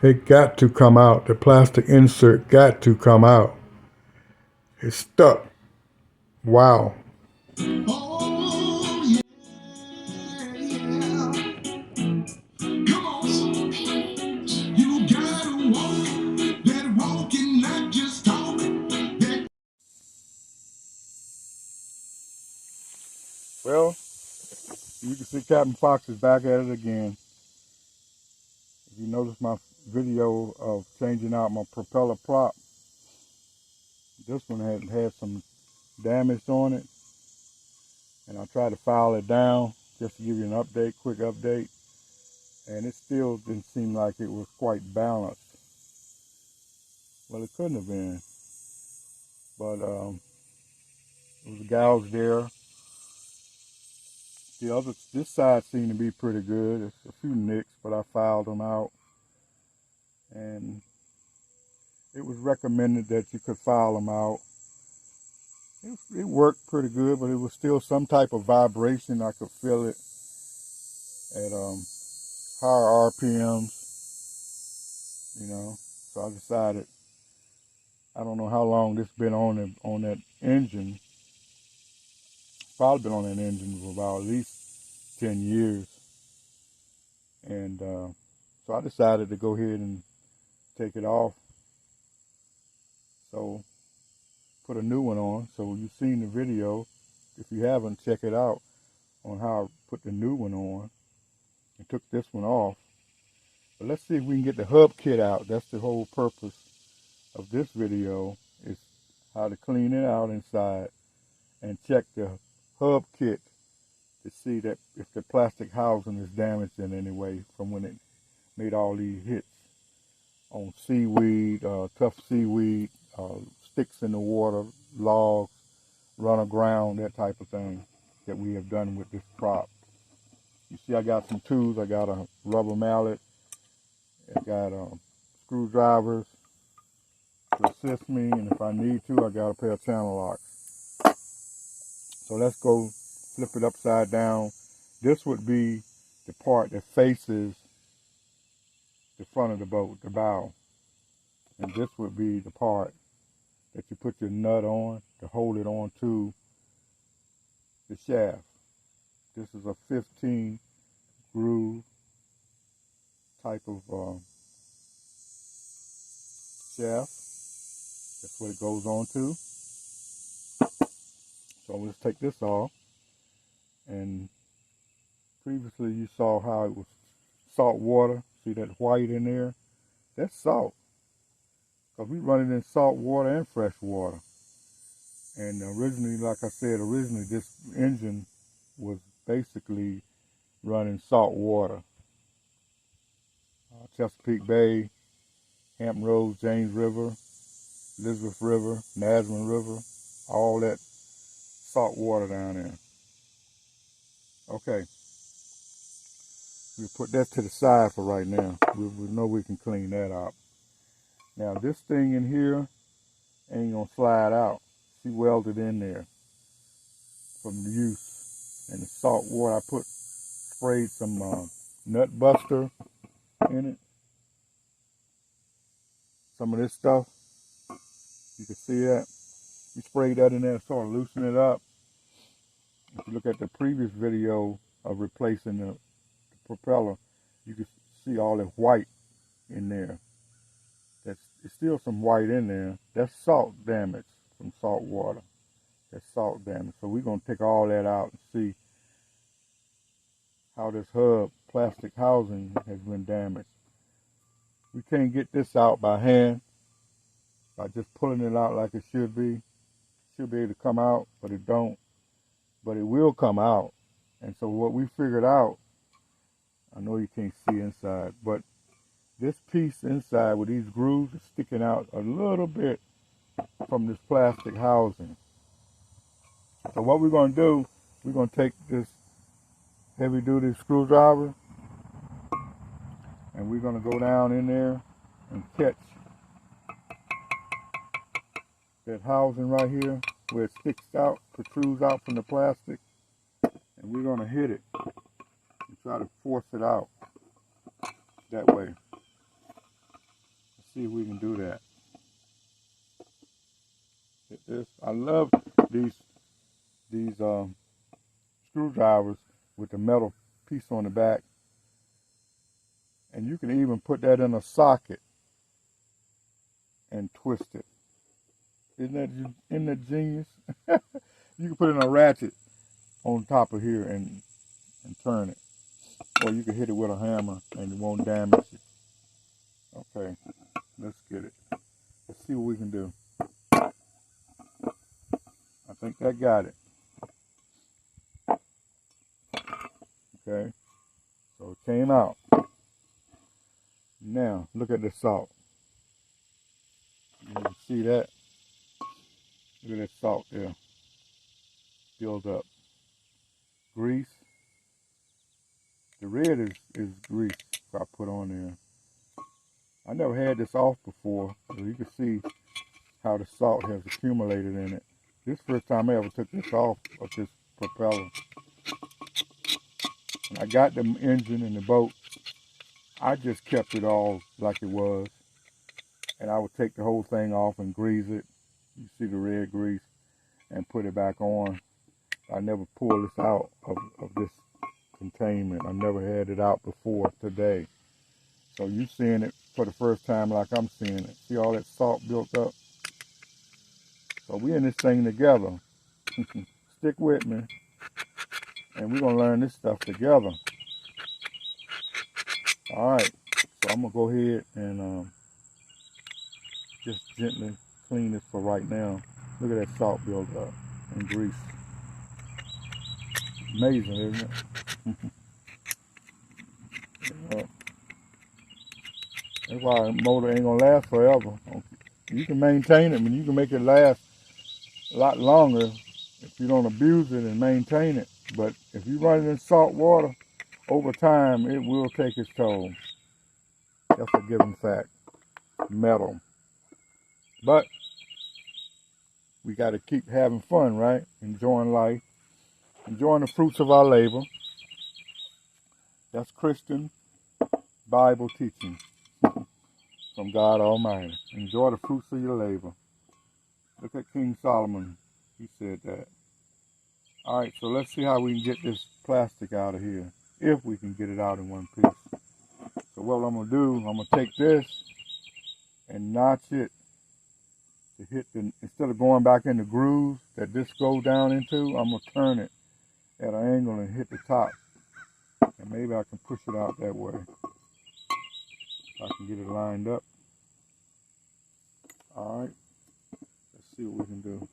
It got to come out. The plastic insert got to come out. It's stuck. Wow. Oh, yeah, yeah. Come on. You gotta walk that walk and not just talk. Well, you can see Captain Fox is back at it again. If you notice my video of changing out my propeller prop, this one had some damage on it, and I tried to file it down just to give you an update, quick update, and it still didn't seem like it was quite balanced. Well, it couldn't have been, but there was a gouge there. This side seemed to be pretty good. It's a few nicks, but I filed them out, and it was recommended that you could file them out. It worked pretty good, but it was still some type of vibration. I could feel it at higher RPMs, you know. So I decided, I don't know how long this been on that engine. Probably been on that engine for about at least 10 years. And so I decided to go ahead and take it off. So put a new one on. So you've seen the video. If you haven't, check it out on how I put the new one on and took this one off. But let's see if we can get the hub kit out. That's the whole purpose of this video, is how to clean it out inside and check the hub kit to see that if the plastic housing is damaged in any way from when it made all these hits on seaweed, tough seaweed, sticks in the water, logs, run aground, that type of thing that we have done with this prop. You see I got some tools. I got a rubber mallet. I got screwdrivers to assist me, and if I need to, I got a pair of channel locks. So let's go flip it upside down. This would be the part that faces the front of the boat, the bow. And this would be the part that you put your nut on to hold it on to the shaft. This is a 15 groove type of shaft. That's what it goes on to. So let's take this off. And previously you saw how it was salt water. See that white in there? That's salt. Because we run it in salt water and fresh water. And originally, like I said, this engine was basically running salt water. Chesapeake Bay, Hampton Roads, James River, Elizabeth River, Nazarene River, all that salt water down there. Okay, we'll put that to the side for right now. We know we can clean that up. Now this thing in here ain't gonna slide out. She welded in there from the use. And the salt water, I sprayed some nut buster in it. Some of this stuff, you can see that. We sprayed that in there to sort of loosen it up. If you look at the previous video of replacing the propeller, you can see all that white in there. There's still some white in there. That's salt damage from salt water. That's salt damage. So we're going to take all that out and see how this hub plastic housing has been damaged. We can't get this out by hand, by just pulling it out like it should be. It should be able to come out, but it don't. But it will come out. And so what we figured out, I know you can't see inside, but this piece inside with these grooves is sticking out a little bit from this plastic housing. So what we're going to do, we're going to take this heavy duty screwdriver and we're going to go down in there and catch that housing right here where it sticks out, protrudes out from the plastic, and we're going to hit it and try to force it out that way. see if we can do that. Hit this. I love these screwdrivers with the metal piece on the back. And you can even put that in a socket and twist it. Isn't that genius? You can put it in a ratchet on top of here and turn it. Or you can hit it with a hammer and it won't damage it. Okay, let's get it. Let's see what we can do. I think that got it. Okay, so it came out. Now, look at the salt. You can see that? Look at that salt there. Build up. Grease. The red is grease I put on there. I never had this off before, so you can see how the salt has accumulated in it. This is the first time I ever took this off of this propeller. When I got the engine and the boat, I just kept it all like it was. And I would take the whole thing off and grease it. You see the red grease, and put it back on. I never pulled this out of this containment. I never had it out before today. So you seeing it for the first time like I'm seeing it. See all that salt built up? So we in this thing together. Stick with me. And we're going to learn this stuff together. Alright. So I'm going to go ahead and just gently clean this for right now. Look at that salt built up and grease. Amazing, isn't it? Yeah. That's why a motor ain't gonna last forever. You can maintain it, you can make it last a lot longer if you don't abuse it and maintain it. But if you run it in salt water, over time it will take its toll. That's a given fact. Metal. But we got to keep having fun, right? Enjoying life, enjoying the fruits of our labor. That's Christian Bible teaching from God Almighty. Enjoy the fruits of your labor. Look at King Solomon. He said that. All right, so let's see how we can get this plastic out of here, if we can get it out in one piece. So what I'm going to do, I'm going to take this and notch it to hit the, instead of going back in the grooves that this goes down into, I'm going to turn it at an angle and hit the top. And maybe I can push it out that way. I can get it lined up. All right, let's see what we can do.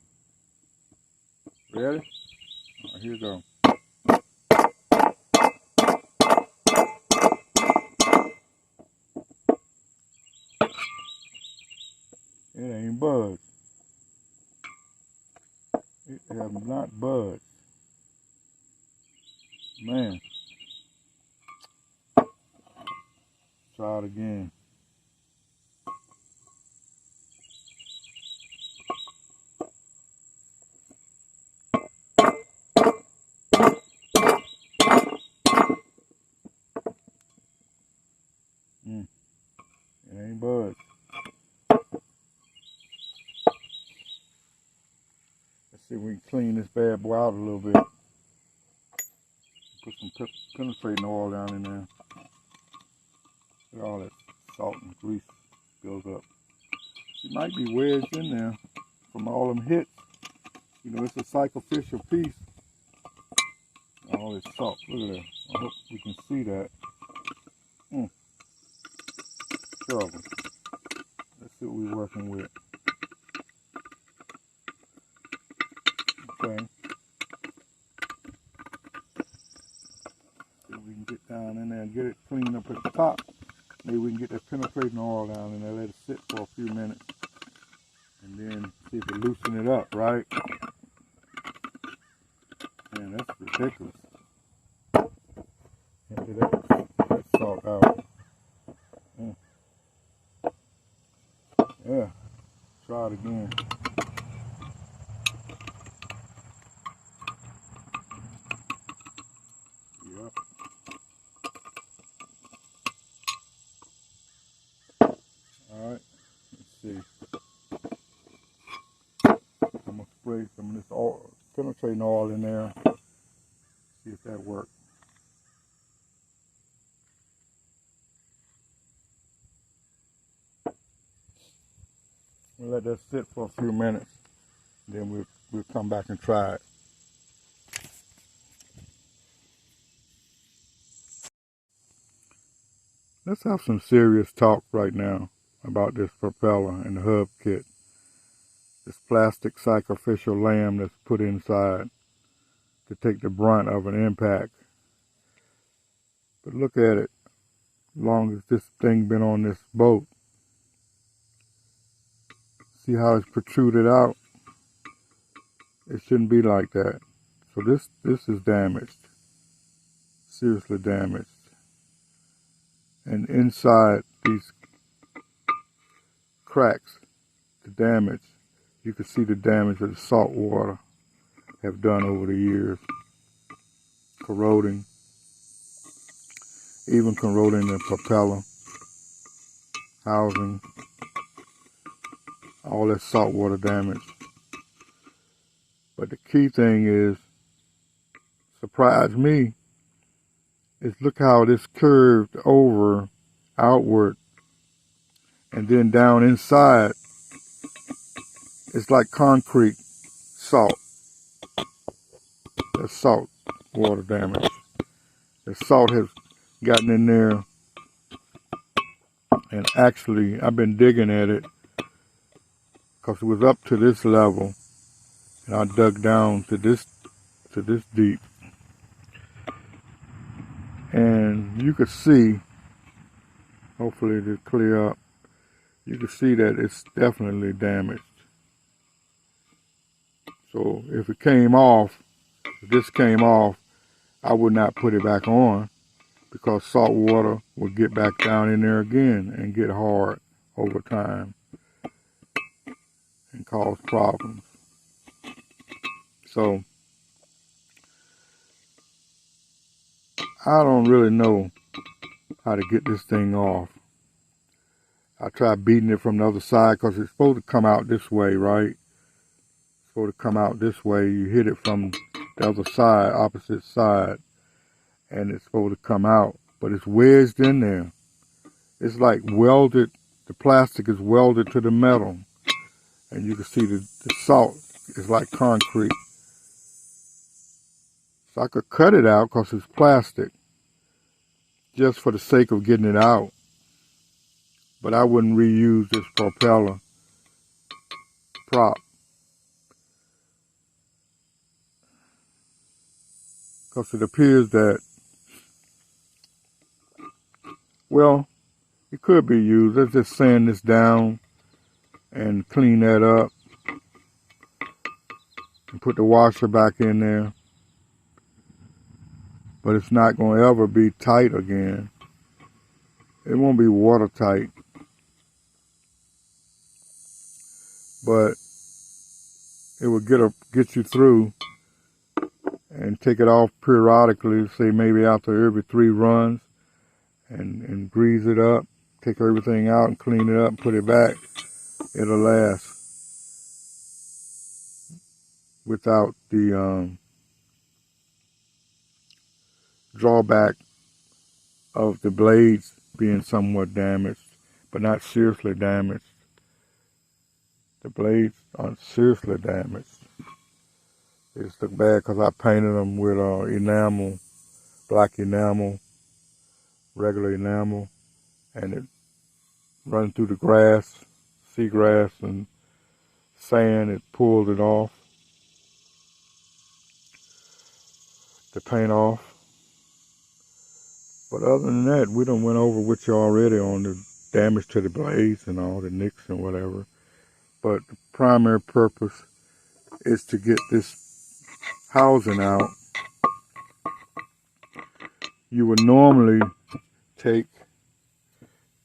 Ready? All right, here we go. It ain't budged. It has not budged. Man. Try it again. It ain't budged. Let's see if we can clean this bad boy out a little bit. Put some penetrating oil down in there. Look at all that salt and grease built up. It might be wedged in there from all them hits. You know, it's a sacrificial piece. All this salt. Look at that. I hope you can see that. Trouble. Let's see what we're working with. Okay. See if we can get down in there and get it cleaned up at the top. Maybe we can get that penetrating oil down in there, let it sit for a few minutes, and then see if it loosen it up, right? Man, that's ridiculous. Empty that salt out. Yeah, try it again. Yep. All right. see. I'm gonna spray some of this oil, penetrating oil in there. See if that works. We'll let that sit for a few minutes, then we'll come back and try it. Let's have some serious talk right now about this propeller and the hub kit. This plastic sacrificial lamb that's put inside to take the brunt of an impact. But look at it, as long as this thing been on this boat. See how it's protruded out? It shouldn't be like that. So this is damaged, seriously damaged. And inside these cracks, the damage, you can see the damage that the salt water have done over the years. Corroding, even corroding the propeller housing, all that salt water damage. But the key thing is, surprised me, is look how this curved over outward and then down inside. It's like concrete salt. That's salt water damage. The salt has gotten in there, and actually I've been digging at it because it was up to this level, and I dug down to this deep, and you could see, hopefully it'll clear up, you can see that it's definitely damaged. So if it came off, if this came off, I would not put it back on, because salt water will get back down in there again and get hard over time and cause problems. So I don't really know how to get this thing off. I tried beating it from the other side because it's supposed to come out this way, right? It's supposed to come out this way. You hit it from the other side, opposite side, and it's supposed to come out, but it's wedged in there. It's like welded, the plastic is welded to the metal, and you can see the salt is like concrete. So I could cut it out because it's plastic, just for the sake of getting it out. But I wouldn't reuse this propeller prop, because it appears that, well, it could be used. Let's just sand this down and clean that up and put the washer back in there. But it's not going to ever be tight again. It won't be watertight. But it will get you through, and take it off periodically, say maybe after every 3 runs, and grease it up, take everything out and clean it up and put it back. It'll last without the drawback of the blades being somewhat damaged, but not seriously damaged. The blades aren't seriously damaged. They just look bad because I painted them with enamel, black enamel, regular enamel, and it running through the grass, seagrass and sand. It pulled it off, the paint off. But other than that, we done went over with you already on the damage to the blades and all the nicks and whatever. But the primary purpose is to get this housing out. You would normally take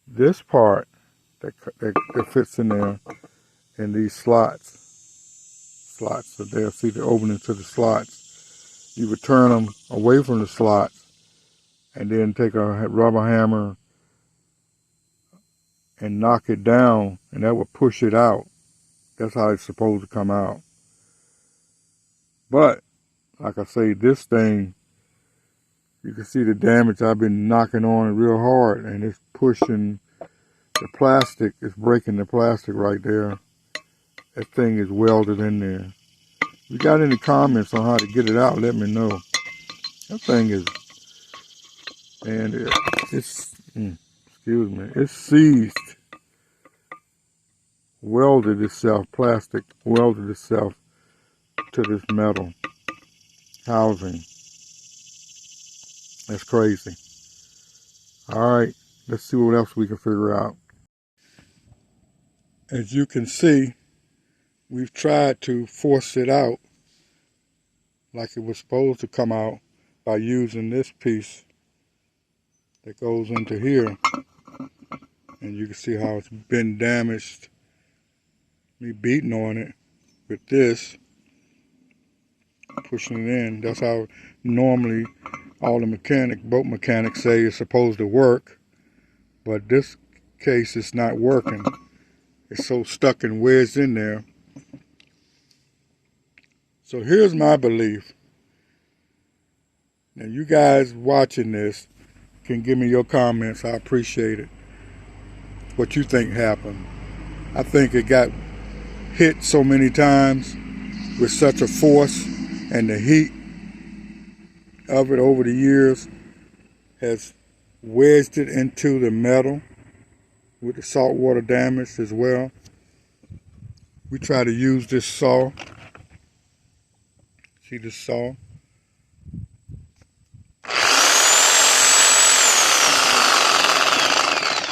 this part that fits in there, in these slots so they'll see the opening to the slots. You would turn them away from the slots and then take a rubber hammer and knock it down, and that would push it out. That's how it's supposed to come out. But like I say, this thing, you can see the damage. I've been knocking on it real hard, and it's pushing the plastic. It's breaking the plastic right there. That thing is welded in there. If you got any comments on how to get it out, let me know. That thing is, and it's excuse me, it's seized, welded itself, plastic welded itself to this metal housing. That's crazy. All right, let's see what else we can figure out. As you can see, we've tried to force it out like it was supposed to come out by using this piece that goes into here. And you can see how it's been damaged. Me beating on it with this, pushing it in. That's how normally all the boat mechanics say it's supposed to work. But this case, it's not working. It's so stuck and wedged in there. So here's my belief. Now you guys watching this can give me your comments. I appreciate it. What you think happened. I think it got hit so many times with such a force, and the heat of it over the years has wedged it into the metal with the saltwater damage as well. We try to use this saw. See this saw?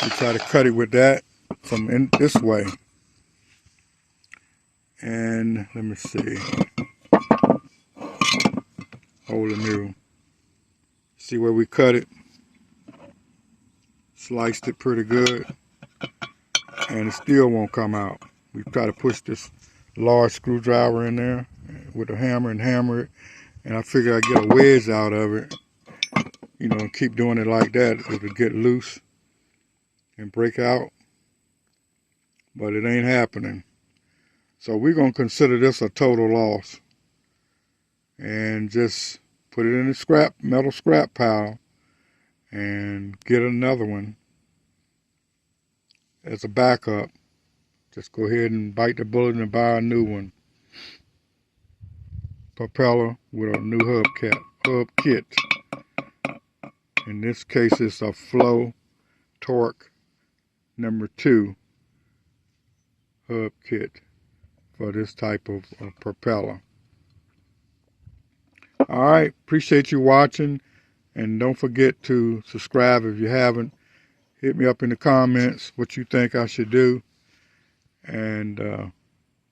We try to cut it with that from in this way. And let me see. Hold the mirror. See where we cut it? Sliced it pretty good. And it still won't come out. We try to push this large screwdriver in there with a hammer and hammer it. And I figure I'd get a wedge out of it. You know, and keep doing it like that. It would get loose and break out. But it ain't happening. So we're going to consider this a total loss. And just put it in the metal scrap pile and get another one as a backup. Just go ahead and bite the bullet and buy a new one. Propeller with a new hub kit. In this case, it's a Flo-torq #2 hub kit for this type of propeller. All right, appreciate you watching, and don't forget to subscribe if you haven't. Hit me up in the comments what you think I should do, and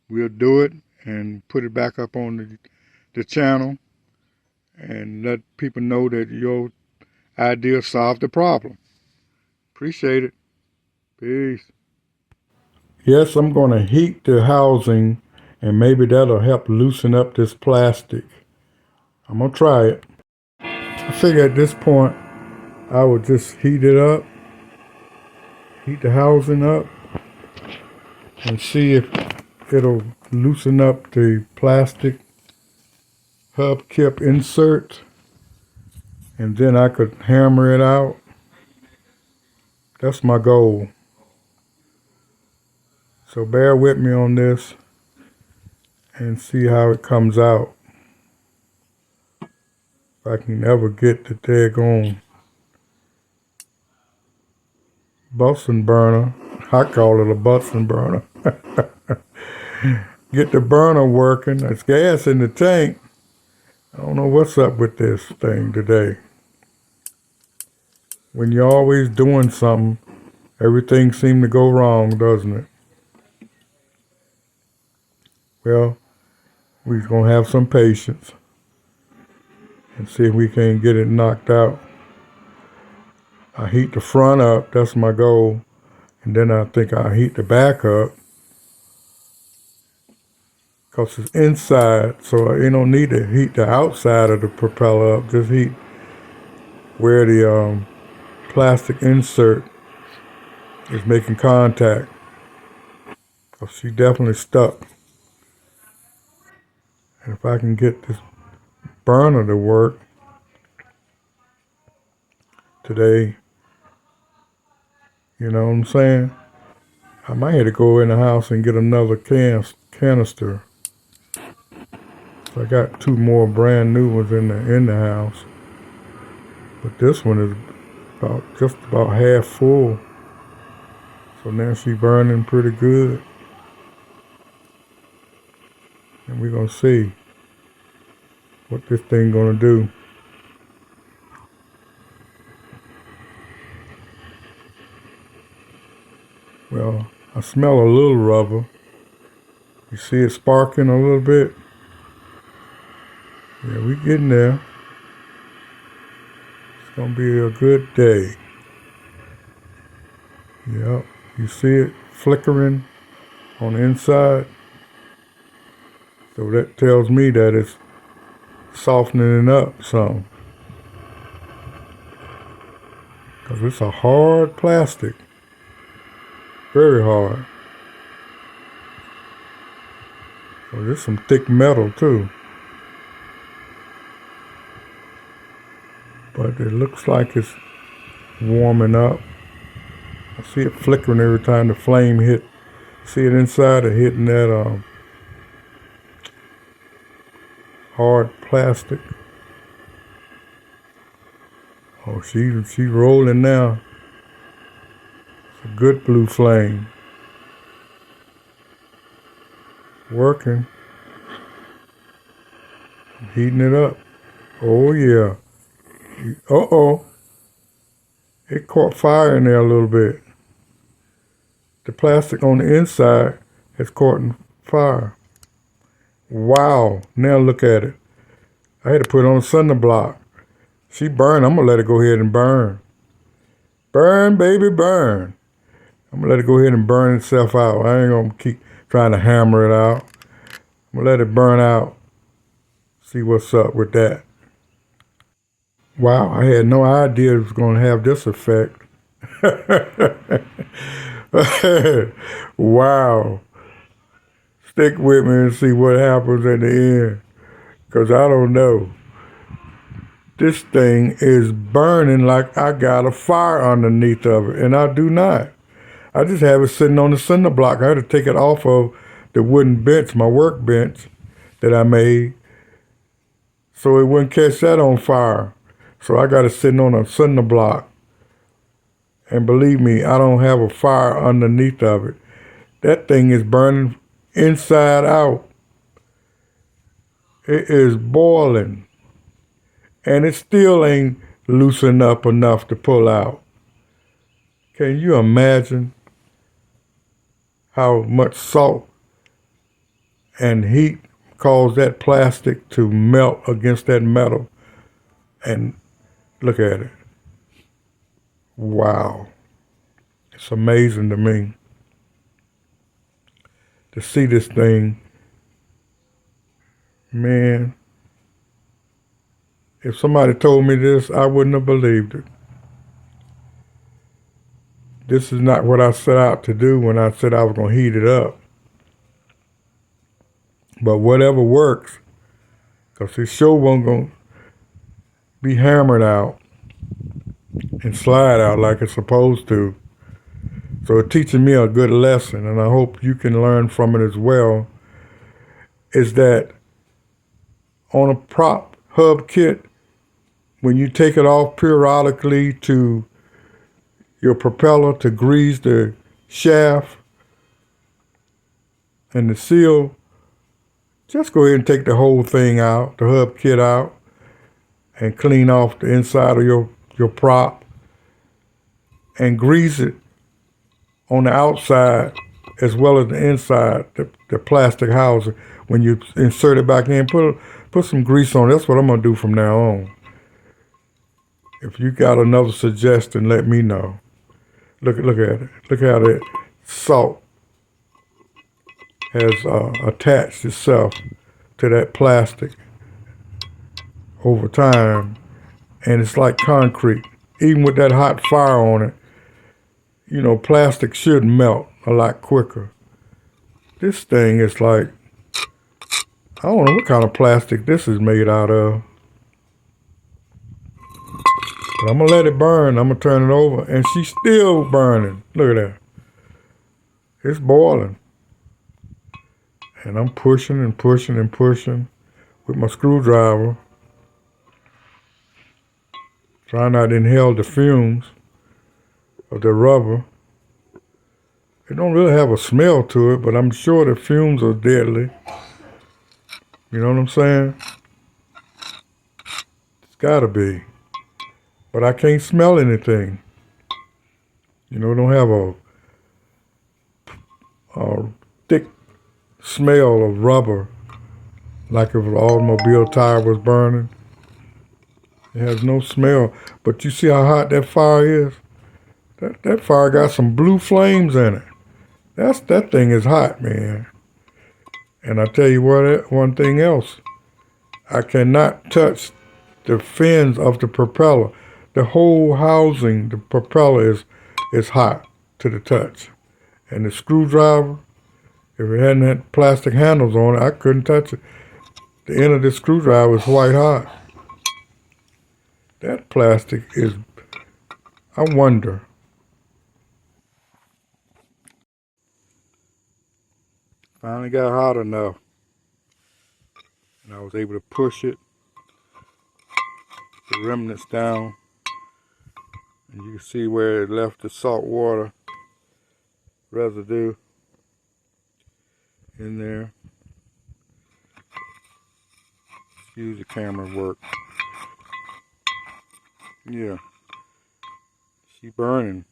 we'll do it and put it back up on the channel and let people know that your idea solved the problem. Appreciate it. Peace. Yes, I'm going to heat the housing, and maybe that'll help loosen up this plastic. I'm going to try it. I figure at this point, I would just heat it up, heat the housing up, and see if it'll loosen up the plastic hubcap insert, and then I could hammer it out. That's my goal. So bear with me on this and see how it comes out. If I can ever get the daggone Bunsen burner. I call it a Bunsen burner. Get the burner working. There's gas in the tank. I don't know what's up with this thing today. When you're always doing something, everything seems to go wrong, doesn't it? Well, we're going to have some patience and see if we can get it knocked out. I heat the front up, that's my goal. And then I think I'll heat the back up, because it's inside, so you don't need to heat the outside of the propeller up. Just heat where the plastic insert is making contact. So she definitely stuck. And if I can get this burner to work today, you know what I'm saying? I might have to go in the house and get another canister. So I got 2 more brand new ones in the house. But this one is just about half full. So now she's burning pretty good. And we're gonna see what this thing gonna do. Well, I smell a little rubber. You see it sparking a little bit? Yeah, we getting there. It's gonna be a good day. Yep, you see it flickering on the inside. So that tells me that it's softening up some. Because it's a hard plastic. Very hard. So there's some thick metal too. But it looks like it's warming up. I see it flickering every time the flame hit. See it inside of hitting that hard plastic. Oh, she's rolling now. It's a good blue flame. Working. Heating it up. Oh yeah. Uh-oh. It caught fire in there a little bit. The plastic on the inside has caught fire. Wow. Now look at it. I had to put it on a cinder block. She burned. I'm going to let it go ahead and burn. Burn, baby, burn. I'm going to let it go ahead and burn itself out. I ain't going to keep trying to hammer it out. I'm going to let it burn out. See what's up with that. Wow, I had no idea it was going to have this effect. Wow. Stick with me and see what happens at the end. Because I don't know. This thing is burning like I got a fire underneath of it. And I do not. I just have it sitting on the cinder block. I had to take it off of the wooden bench, my work bench that I made, so it wouldn't catch that on fire. So I got it sitting on a cinder block. And believe me, I don't have a fire underneath of it. That thing is burning inside out. It is boiling. And it still ain't loosened up enough to pull out. Can you imagine how much salt and heat cause that plastic to melt against that metal? And look at it. Wow. It's amazing to me to see this thing. Man, if somebody told me this, I wouldn't have believed it. This is not what I set out to do when I said I was going to heat it up. But whatever works, because this show won't going to be hammered out and slide out like it's supposed to. So it's teaching me a good lesson, and I hope you can learn from it as well, is that on a prop hub kit, when you take it off periodically to your propeller to grease the shaft and the seal, just go ahead and take the whole thing out, the hub kit out, and clean off the inside of your prop and grease it on the outside as well as the inside, the plastic housing. When you insert it back in, put some grease on it. That's what I'm going to do from now on. If you got another suggestion, let me know. Look at it. Look how that salt has attached itself to that plastic over time. And it's like concrete. Even with that hot fire on it, you know, plastic should melt a lot quicker. This thing is like, I don't know what kind of plastic this is made out of. But I'm going to let it burn. I'm going to turn it over. And she's still burning. Look at that. It's boiling. And I'm pushing and pushing and pushing with my screwdriver. Trying not to inhale the fumes of the rubber. It don't really have a smell to it, but I'm sure the fumes are deadly. You know what I'm saying? It's gotta be. But I can't smell anything. You know, it don't have a thick smell of rubber like if an automobile tire was burning. It has no smell. But you see how hot that fire is? That fire got some blue flames in it. That thing is hot, man. And I tell you what, one thing else. I cannot touch the fins of the propeller. The whole housing, the propeller is hot to the touch. And the screwdriver, if it hadn't had plastic handles on it, I couldn't touch it. The end of the screwdriver is white hot. That plastic is, I wonder. Finally got hot enough. And I was able to push it, the remnants down. And you can see where it left the salt water residue in there. Excuse the camera work. Yeah. She burning.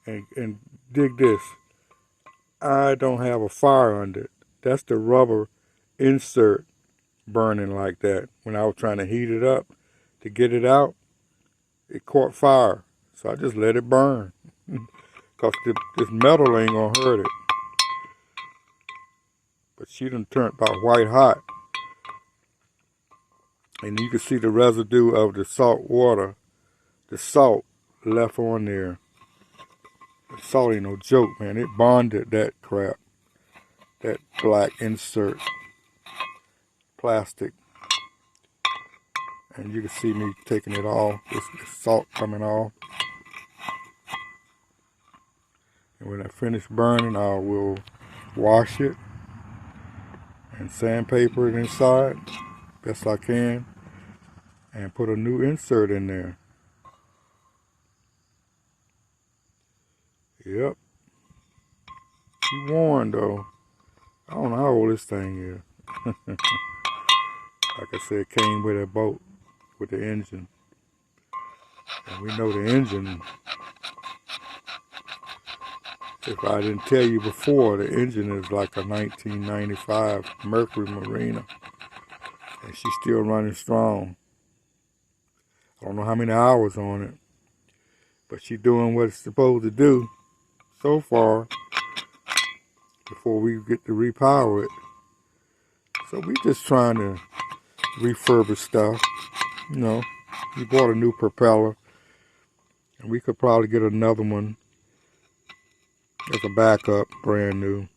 And dig this. I don't have a fire under it. That's the rubber insert burning like that. When I was trying to heat it up to get it out, it caught fire. So I just let it burn. Because this metal ain't gonna hurt it. But she done turned about white hot. And you can see the residue of the salt water, the salt left on there. The salt ain't no joke, man. It bonded that crap. That black insert plastic. And you can see me taking it off. This salt coming off. And when I finish burning, I will wash it and sandpaper it inside best I can and put a new insert in there. Yep. She warned though. I don't know how old this thing is. Like I said, it came with a boat with the engine. And we know the engine, if I didn't tell you before, the engine is like a 1995 Mercury Marina. And she's still running strong. I don't know how many hours on it. But she's doing what it's supposed to do so far before we get to repower it. So we just trying to refurbish stuff. You know, we bought a new propeller. And we could probably get another one as a backup, brand new.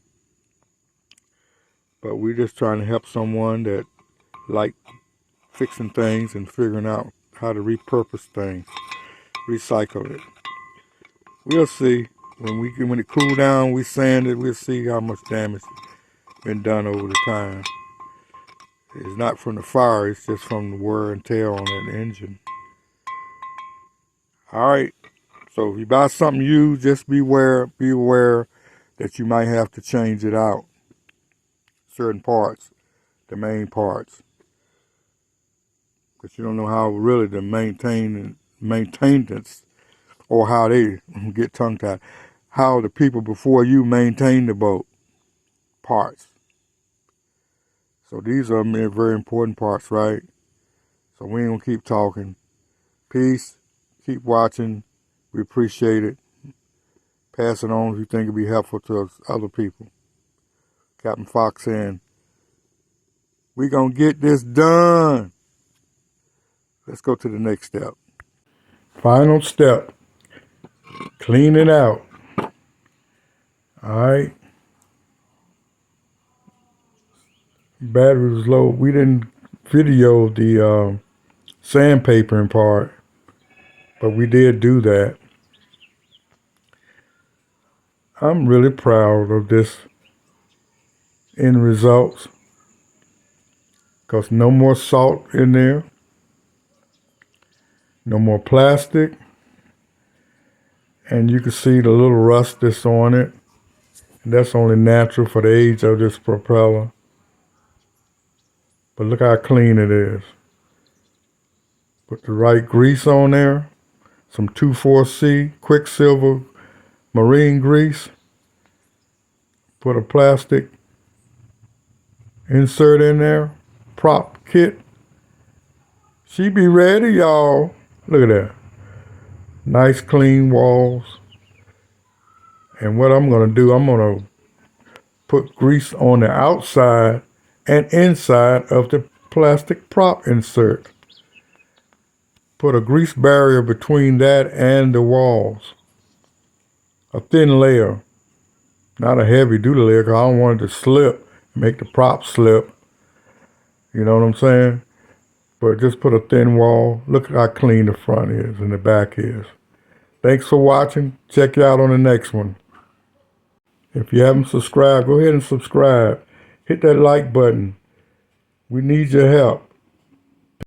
But we're just trying to help someone that like fixing things and figuring out how to repurpose things, recycle it. We'll see. When it cool down, we sand it, we'll see how much damage been done over the time. It's not from the fire, it's just from the wear and tear on that engine. Alright, so if you buy something used, just be aware that you might have to change it out. Certain parts, the main parts. Because you don't know how really the maintenance, or how they get tongue-tied, how the people before you maintain the boat parts. So these are very important parts, right? So we ain't gonna keep talking. Peace. Keep watching. We appreciate it. Pass it on if you think it'll be helpful to other people. Captain Fox saying, we gonna get this done. Let's go to the next step. Final step. Clean it out. Alright. Battery was low. We didn't video the sandpapering part, but we did do that. I'm really proud of this end results, because no more salt in there, no more plastic, and you can see the little rust that's on it. And that's only natural for the age of this propeller. But look how clean it is. Put the right grease on there, some 2,4-C Quicksilver marine grease. Put a plastic insert in there, prop kit. She be ready, y'all. Look at that. Nice clean walls. And what I'm gonna do, I'm gonna put grease on the outside and inside of the plastic prop insert. Put a grease barrier between that and the walls. A thin layer, not a heavy duty layer, because I don't want it to slip, make the prop slip. You know what I'm saying? But just put a thin wall. Look how clean the front is and the back is. Thanks for watching. Check you out on the next one. If you haven't subscribed, go ahead and subscribe. Hit that like button. We need your help.